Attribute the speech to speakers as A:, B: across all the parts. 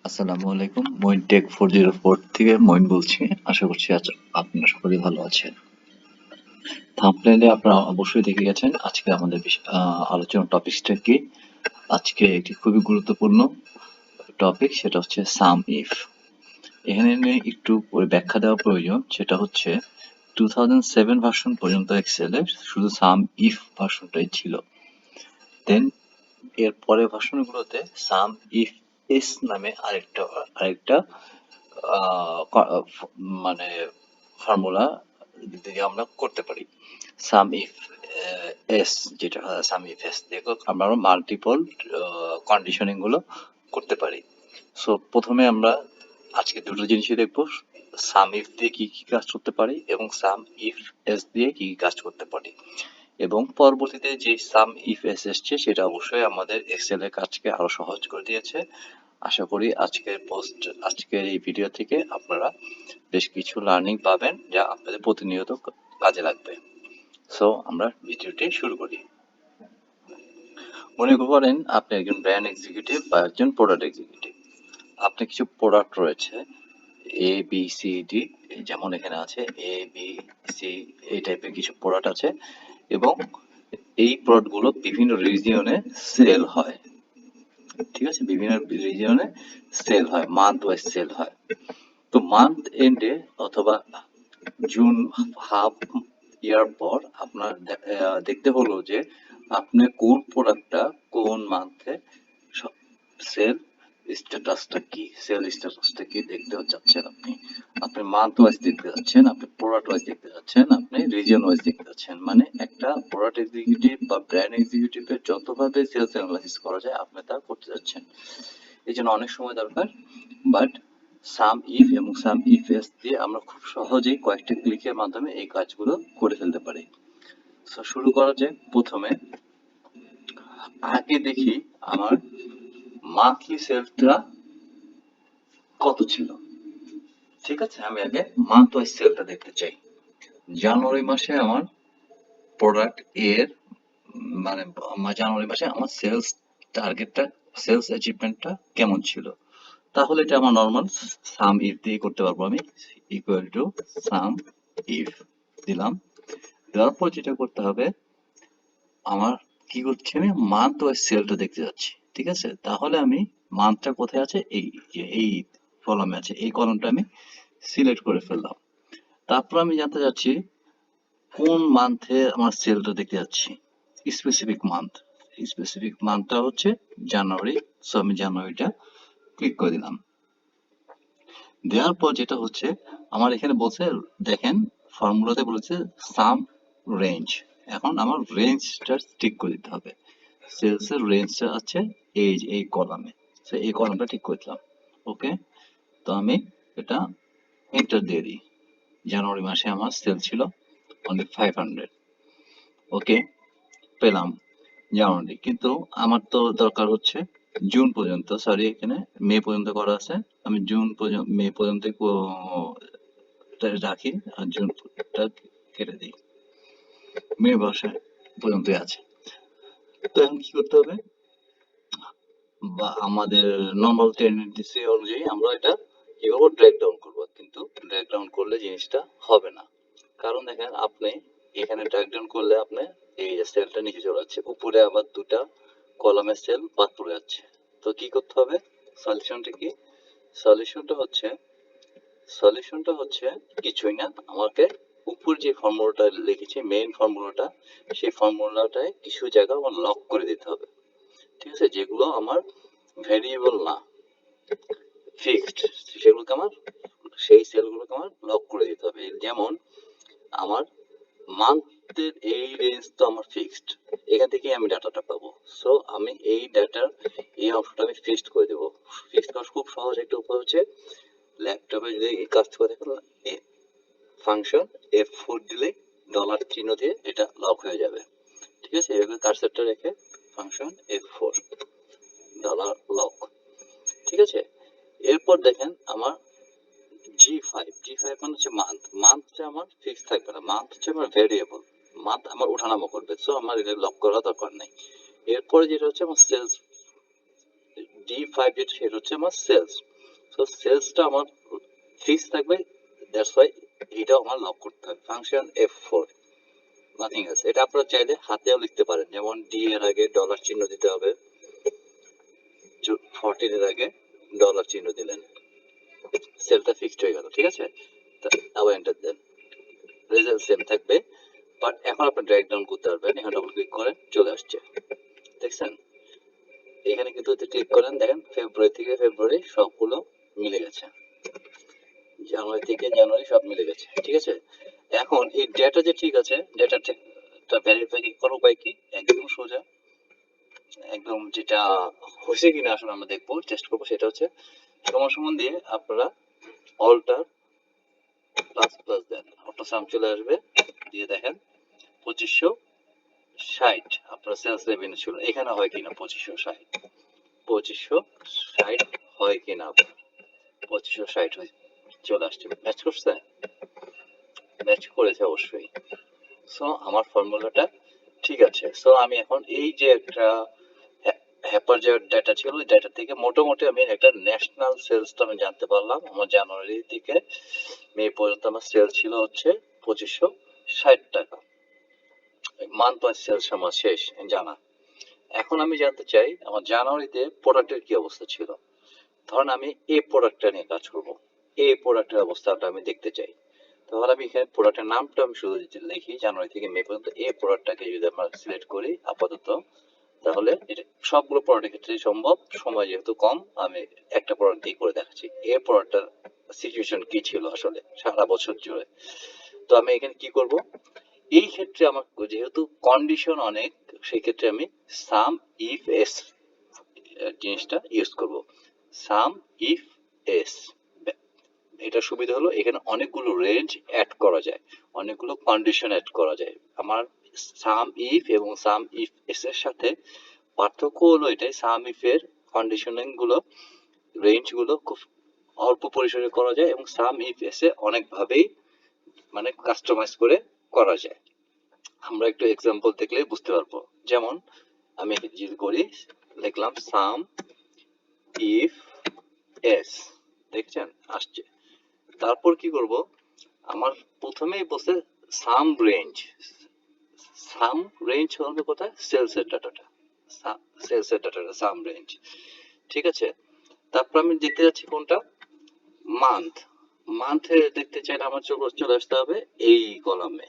A: আসসালামু আলাইকুম। মইন টেক 404 থেকে মইন বলছি। আশা করছি আজ আপনারা সকলেই ভালো আছেন। থাম্বনেইলে আপনারা অবশ্যই দেখে গেছেন আজকে আমাদের আলোচনার টপিকসটা কি। আজকে একটি খুবই গুরুত্বপূর্ণ টপিক, সেটা হচ্ছে সাম ইফ। এখানে নিয়ে একটু ব্যাখ্যা দেওয়া প্রয়োজন। সেটা হচ্ছে 2007 ভার্সন পর্যন্ত এক্সেলের শুধু সাম ইফ ভার্সনটাই ছিল। দেন এর পরের ভার্সনগুলোতে সাম ইফ এস নামে আরেকটা মানে ফর্মুলা দিয়ে আমরা করতে পারি। সাম ইফ এস, যেটা সাম ইফ এস দিয়ে আমরা মাল্টিপল কন্ডিশনিং গুলো করতে পারি। সো প্রথমে আমরা আজকে দুটো জিনিসই দেখবো, সাম ইফ দিয়ে কি কি কাজ করতে পারি এবং সাম ইফ এস দিয়ে কি কি কাজ করতে পারি। এবং পরবর্তীতে যে সাম ইফ এস এসছে সেটা অবশ্যই আমাদের এক্সেল এর কাজকে আরো সহজ করে দিয়েছে। আশা করি আজকের এই ভিডিও থেকে আপনারা বেশ কিছু লার্নিং পাবেন, যা আপনাদের প্রতিনিয়ত কাজে লাগবে। সো আমরা ভিডিওটি শুরু করি। মনে করেন আপনি একজন ব্র্যান্ড এক্সিকিউটিভ বা একজন প্রোডাক্ট এক্সিকিউটিভ। আপনি কিছু প্রোডাক্ট রয়েছে এ বি সি ডি, যেমন এখানে আছে এ বি সি, এই টাইপের কিছু প্রোডাক্ট আছে এবং এই প্রোডাক্ট গুলো বিভিন্ন রিজিয়নে সেল হয়। ঠিক আছে, বিভিন্ন রিজিয়নে সেল হয়, মান্থ ওয়াইজ সেল হয়। তো মান্থ এন্ডে অথবা জুন হাফ ইয়ার পর আপনার দেখতে হলো যে আপনি কোন প্রোডাক্টটা কোন মান্থে সেল স্ট্যাটাসটা কি দেখতে চাচ্ছেন। আপনি মান্থ ওয়াইজ দেখতে যাচ্ছেন, আপনি প্রোডাক্ট ওয়াইজ দেখতে যাচ্ছেন, আপনি রিজিয়ন ওয়াইজ দেখতে যাচ্ছেন। মানে একটা প্রোডাক্ট এক্সিকিউটিভ বা ব্র্যান্ড এক্সিকিউটিভের যতভাবে সেলস অ্যানালাইসিস করা যায় আপনি তা করতে যাচ্ছেন। এই জন্য অনেক সময় দরকার, বাট সাম ইফ এবং সাম ইফ এস দিয়ে আমরা খুব সহজেই কয়েকটা ক্লিকের মাধ্যমে এই কাজগুলো করে ফেলতে পারি। তো শুরু করা যায়। প্রথমে আগে দেখি আমার মান্থলি সেলসটা কত ছিল। ঠিক আছে, আমি আগে মান্থ ওয়াইজ সেলটা দেখতে চাই। জানুয়ারি মাসে আমার প্রোডাক্ট এর মানে জানুয়ারি মাসে আমার সেলস টার্গেটটা, সেলস অ্যাচিভমেন্টটা কেমন ছিল। তাহলে এটা আমার নর্মাল সাম ইফ দিয়ে করতে পারবো। আমি ইকুয়াল টু সাম ইফ দিলাম। দেওয়ার পর যেটা করতে হবে, আমার কি করছি, আমি মান্থ ওয়াইজ সেলটা দেখতে যাচ্ছি। ঠিক আছে, তাহলে আমি মান্থটা কোথায় আছে, এই কলামে আছে, এই কলামটা আমি সিলেক্ট করে ফেললাম। তারপর আমি জানতে চাচ্ছি কোন মান্থে আমার সেলটা দেখতে যাচ্ছি, স্পেসিফিক মান্থটা হচ্ছে জানুয়ারি। সো আমি জানুয়ারিটা ক্লিক করে দিলাম। দেওয়ার পর যেটা হচ্ছে, আমার এখানে বলছে, দেখেন ফর্মুলাতে বলেছে সাম রেঞ্জ। এখন আমার রেঞ্জটা ঠিক করে দিতে হবে। সেলস এর রেঞ্জটা আছে এই কলামে, সো এই কলামটা ঠিক করে দিলাম। ওকে, তো আমি এটা এন্টার দিয়ে দিই। জানুয়ারি মাসে আমার সেল ছিল অনলি 500। ওকে, পেলাম জানুয়ারি, কিন্তু আমার তো দরকার হচ্ছে জুন পর্যন্ত, সরি এখানে মে পর্যন্ত করা আছে। আমি মে পর্যন্ত রাখি আর জুনটা কেটে দিই। মে মাসে পর্যন্তই আছে। তো এখন কি করতে হবে, বা আমাদের নর্মাল টেন্ডেন্সি অনুযায়ী আমরা এটা কি করবো, ড্র্যাগ ডাউন করবো। কিন্তু ড্র্যাগ ডাউন করলে জিনিসটা হবে না, কারণ দেখেন আপনি এখানে ড্র্যাগ ডাউন করলে আপনি এই সেলটা নিচে চলে যাচ্ছে, উপরে আবার দুটা কলামের সেল বাদ পড়ে যাচ্ছে। তো কি করতে হবে, সলিউশনটা কি, সলিউশনটা হচ্ছে কিছুই না, আমাকে উপর যে ফর্মুলাটা লিখেছি মেইন ফর্মুলাটা, সেই ফর্মুলাটায় কিছু জায়গা আমার লক করে দিতে হবে। ঠিক আছে, যেগুলো আমার ভেরিয়েবল না, ফিক্সড, সেগুলোকে আমার, সেই সেলগুলোকে আমার লক করে দিতে হবে। যেমন আমার মান্থের এই রেঞ্জ তো আমার ফিক্সড, এখান থেকে আমি ডাটাটা পাবো। সো আমি এই ডাটার এই অংশটা আমি ফিক্সড করে দেবো। ফিক্সড করার খুব সহজ একটা উপায় হচ্ছে, ল্যাপটপে যদি এই কাজ করে ফাংশন F4 দিলে ডলার চিহ্ন দিয়ে এটা লক হয়ে যাবে। ঠিক আছে, এভাবে কার্সারটা রেখে ফাংশন F4 ডলার লক। ঠিক আছে, এরপর দেখেন আমার জি5 মানে হচ্ছে মান্থটা আমার ফিক্স থাকবে না, মান্থ হচ্ছে আমার ভেরিয়েবল, মান্থ আমার ওঠানামা করবে। সো আমার এটা লক করা দরকার নাই। এরপরে যেটা হচ্ছে আমার সেলস, জি5 যেটা সেটা হচ্ছে আমার সেলস। সো সেলসটা আমার ফিক্স থাকবে, দ্যাটস ওয়াই এটাও আমার লক করতে হবে। Function F4, nothing else. এটা আপনারা চাইলে হাতেও লিখতে পারেন, যেমন ডি এর আগে ডলার চিহ্ন দিতে হবে, 14 এর আগে ডলার চিহ্ন দিলেন, সেলটা ফিক্সড হয়ে গেল। ঠিক আছে, আবার এন্টার দেন, রেজাল্ট সেম থাকবে। বাট এখন আপনি ড্র্যাগ ডাউন করতে পারবেন, এখানে ডবল ক্লিক করেন, চলে আসছে, দেখছেন? এখানে কিন্তু ক্লিক করেন, দেখেন ফেব্রুয়ারি থেকে ফেব্রুয়ারি সবগুলো মিলে গেছে, জানুয়ারি থেকে জানুয়ারি সব মিলে গেছে। ঠিক আছে, এখন এই ডেটা যে ঠিক আছে, ডেটাটা ভেরিফাই করার উপায় কি? একদম সোজা, একদম যেটা হয়েছে কিনা আসলে আমরা দেখবো, টেস্ট করবো, সেটা হচ্ছে সমান সমান দিয়ে আপনারা অল্টার প্লাস প্লাস দেন, অটো সাম চলে আসবে, দিয়ে দেখেন 2560 আপনার সেলস রেভিনিউ ছিল, এখানে হয় কিনা 2560 হয় কিনা, 2560 হয়, চলে আসছে, ম্যাচ করছে, ম্যাচ করেছে অবশ্যই। সো আমার ফর্মুলাটা ঠিক আছে। সো আমি এখন এই যে একটা হ্যাপার যে ডেটা ছিল, ওই ডেটা থেকে মোটামুটি আমি একটা ন্যাশনাল সেলসটা আমি জানতে পারলাম। আমার জানুয়ারি থেকে মে পর্যন্ত আমার সেল ছিল হচ্ছে 2560 টাকা, মান্থ ওয়াইজ সেলস আমার শেষ জানা। এখন আমি জানতে চাই আমার জানুয়ারিতে প্রোডাক্টের কি অবস্থা ছিল। ধরেন আমি এই প্রোডাক্টটা নিয়ে কাজ করব, এই প্রোডাক্টের অবস্থাটা আমি দেখতে চাই। তাহলে আমি এখানে প্রোডাক্টের নামটা আমি শুধু লিখি, জানুয়ারি থেকে মে পর্যন্ত এই প্রোডাক্টটাকে যদি আমরা সিলেক্ট করি আপাতত, তাহলে এটা সবগুলো প্রোডাক্টের ক্ষেত্রেই সম্ভব, সময় যেহেতু কম আমি একটা প্রোডাক্ট দিয়ে করে দেখাচ্ছি এই প্রোডাক্টটার সিচুয়েশন কি ছিল আসলে সারা বছর জুড়ে। তো আমি এখানে কি করব, এই ক্ষেত্রে আমার যেহেতু কন্ডিশন অনেক, সেই ক্ষেত্রে আমি সাম ইফ এস জিনিসটা ইউজ করব। সাম ইফ এস, এটা সুবিধা হলো এখানে অনেকগুলো রেঞ্জ অ্যাড করা যায়, অনেকগুলো কন্ডিশন অ্যাড করা যায়। আমার সাম ইফ এবং সাম ইফ এস এর সাথে পার্থক্য হলো এটাই, সাম ইফ এর কন্ডিশনিং গুলো, রেঞ্জ গুলো খুব অল্প পরিসরে করা যায়, এবং সাম ইফ এস এ অনেক ভাবেই মানে কাস্টমাইজ করে করা যায়। আমরা একটু এক্সাম্পল দেখলে বুঝতে পারবো। যেমন আমি যদি করি, লিখলাম সাম ইফ এস, দেখছেন আসছে। তারপর কি করব, আমার প্রথমেই বসে সাম রেঞ্জ, সাম রেঞ্জ হবে কোথায়, সেলস এর ডাটাটা, সেলস এর ডাটাটা সাম রেঞ্জ। ঠিক আছে, তারপর আমি দেখতে যাচ্ছি কোনটা, মান্থ। মান্থে দেখতে চাইলে আমার চলে আসতে হবে এই কলামে,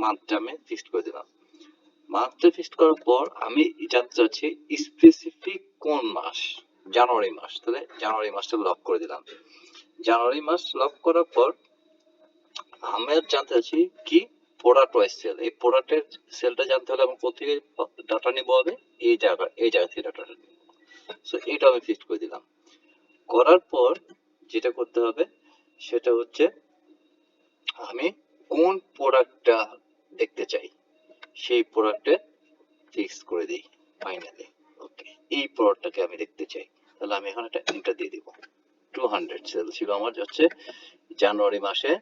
A: মান্থটা আমি ফিক্সড করে দিলাম। মান্থটা ফিক্সড করার পর আমি জানতে চাচ্ছি স্পেসিফিক কোন মাস, জানুয়ারি মাস, তাহলে জানুয়ারি মাসটা লক করে দিলাম। জানুয়ারি মাস লক করার পর আমি জানতে চাচ্ছি কি, প্রোডাক্ট ওয়াইজ সেল। এই প্রোডাক্টের সেলটা জানতে হলে আমার কোথেকে ডাটা নিব হবে, এই জায়গা থেকে ডাটাটা নিব। সো এটা আমি ফিক্সড করে দিলাম। করার পর যেটা করতে হবে সেটা হচ্ছে আমি কোন প্রোডাক্টটা দেখতে চাই সেই প্রোডাক্টে ফিক্স করে দিই ফাইনালি। ওকে, এই প্রোডাক্টটাকে আমি দেখতে চাই, তাহলে আমি এখন একটা এন্টার দিয়ে দিব। 200 সেল ছিল আমার, হচ্ছে জানুয়ারি মাসে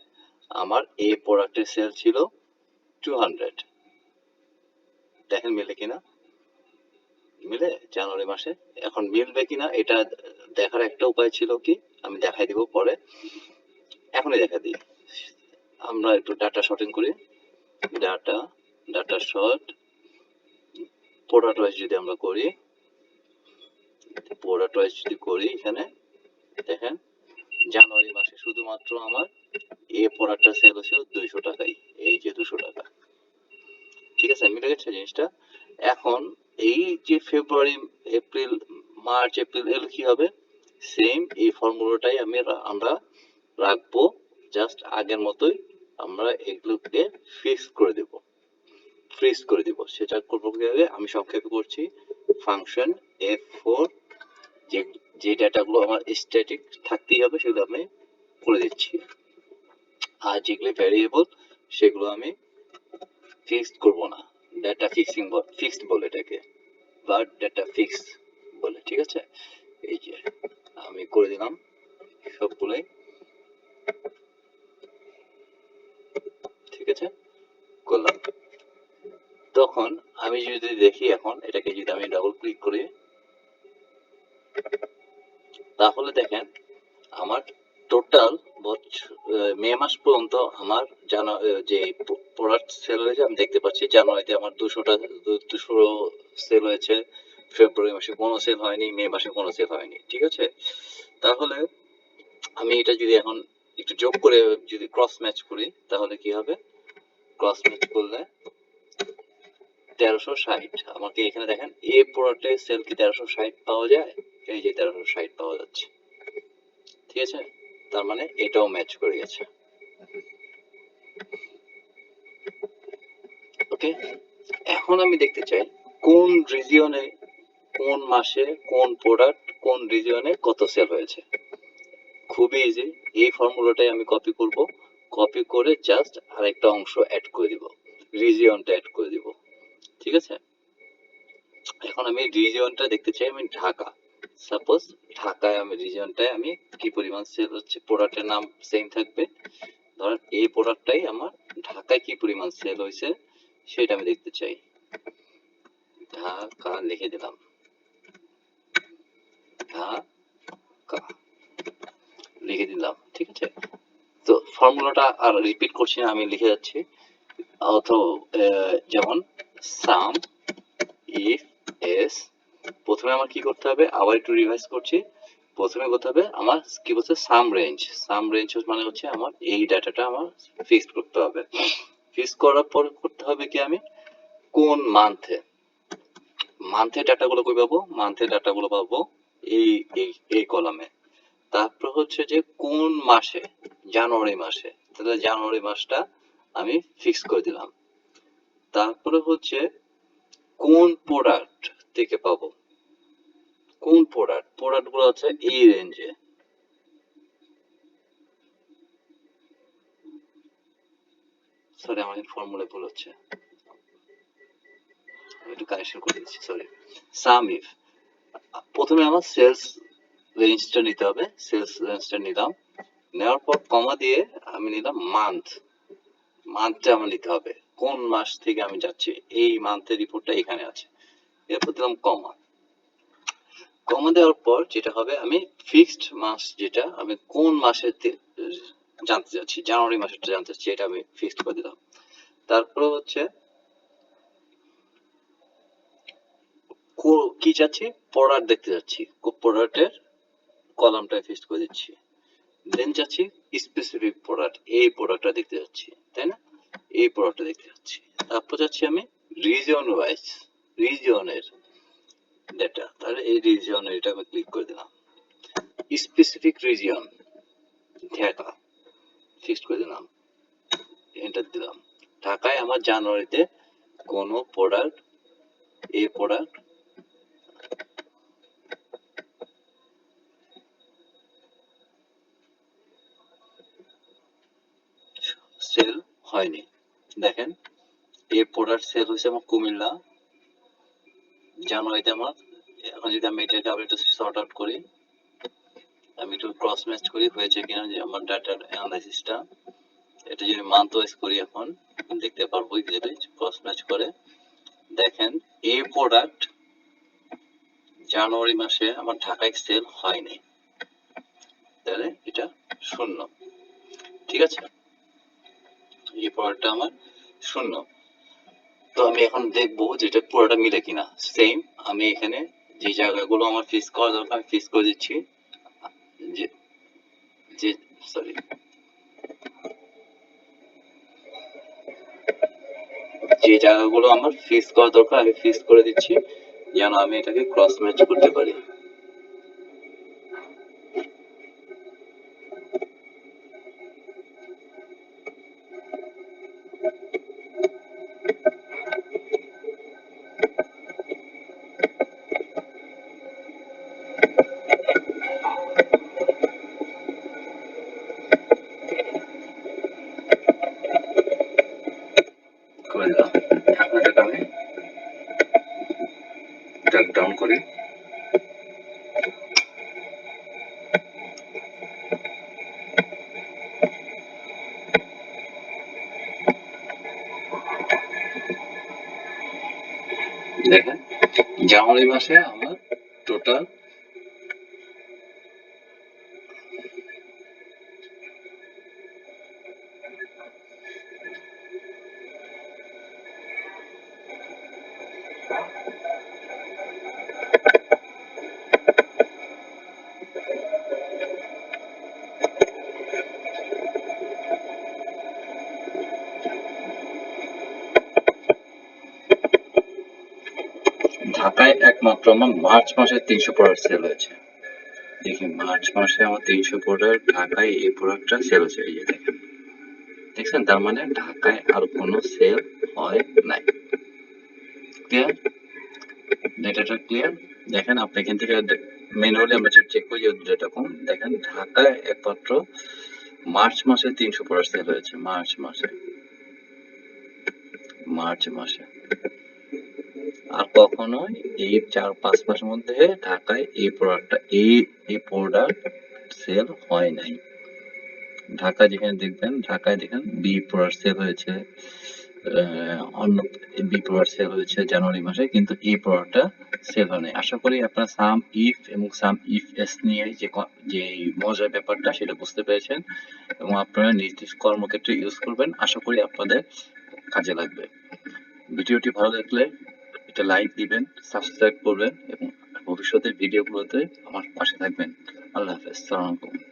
A: আমার এই প্রোডাক্টের সেল ছিল 200। দেখেন মিলে কিনা, মিলে জানুয়ারি মাসে। এখন মিলবে কিনা এটা দেখার একটা উপায় ছিল কি, আমি দেখাই দিব পরে, এখনই দেখা দিই। আমরা একটু ডাটা শর্টিং করি, data data short product wise যদি আমরা করি, প্রোডাক্ট ওয়াইজ যদি করি, এখানে দেখেন জানুয়ারি মাসে শুধুমাত্র আমার এই প্রোডাক্টটা সেল হচ্ছে 200 টাকাই, এই যে 200 টাকা। ঠিক আছে, মিলে গেছে জিনিসটা। এখন এই যে ফেব্রুয়ারি এপ্রিল মার্চ এপ্রিল এগুলো কি হবে, সেম এই ফর্মুলাটাই আমরা রাখবো, জাস্ট আগের মতোই আমরা এগুলোকে ফিক্স করে দেব, ফ্রিজ করে দিব। সেটা করবো কিভাবে, আমি সংক্ষেপে করছি, ফাংশন F4, যে যে ডাটাগুলো আমার স্ট্যাটিক থাকতেই হবে সেগুলো আমি করে দিচ্ছি, আর যেগুলো ভ্যারিয়েবল সেগুলো আমি ফিক্সড করব না, ডাটা ফিক্সড বলে এটাকে, বা ডাটা ফিক্স বলে। ঠিক আছে, এই যে আমি করে দিলাম সবগুলোই। ঠিক আছে, করলাম। তখন আমি যদি দেখি, এখন এটাকে যদি আমি ডাবল ক্লিক করি, তাহলে দেখেন আমার টোটাল মে মাস পর্যন্ত আমার যে প্রোডাক্ট সেল হয়েছে আমি দেখতে পাচ্ছি জানুয়ারিতে আমার 200 সেল হয়েছে, ফেব্রুয়ারি মাসে কোনো সেল হয়নি, মে মাসে কোনো সেল হয়নি। ঠিক আছে, তাহলে আমি এটা যদি এখন একটু যোগ করে যদি ক্রস ম্যাচ করি তাহলে কি হবে? ক্রস ম্যাচ করলে 1360, আমাকে এখানে দেখেন এ প্রোডাক্টের সেল কি 1360 পাওয়া যায়? এই যে 1360 পাওয়া যাচ্ছে। ঠিক আছে, তার মানে এটাও ম্যাচ করে গেছে। ওকে, এখন আমি দেখতে চাই কোন রিজিয়নে, কোন মাসে, কোন প্রোডাক্ট কোন রিজিয়নে কত সেল হয়েছে। খুবই ইজি, এই ফর্মুলাটাই আমি কপি করব, কপি করে জাস্ট আরেকটা অংশ অ্যাড করে দিব, রিজিয়নটা অ্যাড করে দিব। ঠিক আছে, এখন আমি রিজিয়নটা দেখতে চাই আমি ঢাকা। সাপোজ ঢাকায় আমি রিজিয়নটায় আমি কি পরিমাণ সেল হচ্ছে, প্রোডাক্টের নাম সেম থাকবে। ধরেন এই প্রোডাক্টটাই আমার ঢাকায় কি পরিমাণ সেল হয়েছে সেটা আমি দেখতে চাই। ঢাকা লিখে দিলাম, ঢাকা লিখে দিলাম। ঠিক আছে, তো ফর্মুলাটা আর রিপিট করছি না, আমি লিখে যাচ্ছি। অথবা যেমন সাম ইফ এস, প্রথমে আমার কি করতে হবে, আবার একটু রিভাইজ করছি। প্রথমে করতে হবে আমার কি বলছে, সাম রেঞ্জ। সাম রেঞ্জ মানে হচ্ছে আমার এই ডাটাটা আমার ফিক্সড করতে হবে। ফিক্স করার পর করতে হবে কি, আমি কোন মান্থে, মান্থের ডাটাগুলো কই পাবো, মান্থের ডাটাগুলো পাবো এই এই এই কলামে। তারপর হচ্ছে যে কোন মাসে, জানুয়ারি মাসে, তাহলে জানুয়ারি মাসটা আমি ফিক্স করে দিলাম। তারপরে হচ্ছে কোন প্রোডাক্ট থেকে পাবো, কোন প্রোডাক্ট গুলো আছে এই রেঞ্জে। সরি, আমার ফর্মুলা ভুল হচ্ছে, একটু কারেকশন করে দিচ্ছি, সরি। সাম ইফ, প্রথমে আমার সেলস রেঞ্জটা নিতে হবে, সেলস রেঞ্জটা নিলাম, নেওয়ার পর কমা দিয়ে আমি নিলাম মান্থ, মান্থটা আমার নিতে হবে, কোন মাস থেকে আমি যাচ্ছি, এই মান্থের রিপোর্টটা এখানে আছে। এরপর দিলাম কমা, কমা দেওয়ার পর যেটা হবে, আমি ফিক্সড মাস, যেটা আমি কোন মাসে জানতে চাচ্ছি, জানুয়ারি মাসেরটা জানতে চাচ্ছি, এটা আমি ফিক্সড করে দিলাম। তারপরে হচ্ছে কি চাচ্ছি, প্রোডাক্ট দেখতে যাচ্ছি, প্রোডাক্টের কলামটা ফিক্সড করে দিচ্ছি। দেন চাচ্ছি স্পেসিফিক প্রোডাক্ট, এই প্রোডাক্টটা দেখতে যাচ্ছি, তাই না, এই প্রোডাক্টটা দেখতে যাচ্ছি। তারপর যাচ্ছি আমি রিজিয়ন ওয়াইজ, রিজিয়নের ডেটা, তাহলে এই রিজিয়নের এটা আমি ক্লিক করে দিলাম। স্পেসিফিক রিজিয়ন ঢাকা ফিক্সড করে দিলাম, এন্টার দিলাম। ঢাকায় আমার জানুয়ারিতে কোনো প্রোডাক্ট, এই প্রোডাক্ট সেল হয়নি। দেখেন এই প্রোডাক্ট সেল হয়েছে আমার কুমিল্লা জানুয়ারিতে আমার। এখন যদি আমি এটাকে আবার একটু সর্ট আউট করি, আমি একটু ক্রস ম্যাচ করি হয়েছে কিনা, যে আমার ডাটার অ্যানালাইসিসটা, এটা যদি মান্থ ওয়াইজ করি এখন দেখতে পারবো ইজিলি ক্রস ম্যাচ করে। দেখেন এই প্রোডাক্ট জানুয়ারি মাসে আমার ঢাকায় সেল হয়নি, তাহলে এটা শূন্য। ঠিক আছে, এই প্রোডাক্টটা আমার শূন্য। তো আমি এখন দেখবো যেটা পুরোটা মিলে কিনা সেম। আমি এখানে যে জায়গাগুলো আমার ফিক্স করা দরকার আমি ফিক্স করে দিচ্ছি, যে যে সরি, যে জায়গাগুলো আমার ফিক্স করা দরকার আমি ফিক্স করে দিচ্ছি, যেন আমি এটাকে ক্রস ম্যাচ করতে পারি। করে দিলাম, ঢাকাটাকে আমি ড্র্যাগ ডাউন করি। দেখেন জানুয়ারি মাসে আমার টোটাল একমাত্র আমার মার্চ মাসে 300 প্রোডাক্ট সেল হয়েছে। দেখি মার্চ মাসে আমার 300 প্রোডাক্ট ঢাকায় এই প্রোডাক্টটা সেল হয়েছে, এই যে দেখেন, দেখছেন? তার মানে ঢাকায় আর কোনো সেল হয় নাই। ক্লিয়ার? ডেটাটা ক্লিয়ার? দেখেন আপনি এখান থেকে ম্যানুয়ালি আমরা চেক করি যে ডেটা কম, দেখেন ঢাকায় একমাত্র মার্চ মাসে 300 প্রোডাক্ট সেল হয়েছে। মার্চ মাসে আর কখনোই এই 4-5 মাসের মধ্যে ঢাকায় এই প্রোডাক্ট সেল হয় নাই। ঢাকায় যেখানে দেখবেন, ঢাকায় দেখেন বি প্রোডাক্ট সেল হয়েছে, অন্য বি প্রোডাক্ট সেল হয়েছে জানুয়ারি মাসে, কিন্তু এই প্রোডাক্টটা সেল হয় নাই। আশা করি আপনারা সাম ইফ এবং সাম ইফ এস নিয়ে যে মজার ব্যাপারটা সেটা বুঝতে পেরেছেন এবং আপনারা নির্দিষ্ট কর্মক্ষেত্রে ইউজ করবেন। আশা করি আপনাদের কাজে লাগবে। ভিডিওটি ভালো লাগলে এটা লাইক দিবেন, সাবস্ক্রাইব করবেন এবং ভবিষ্যতের ভিডিওগুলোতে আমার পাশে থাকবেন। আল্লাহ হাফেজ, সালাম আলাইকুম।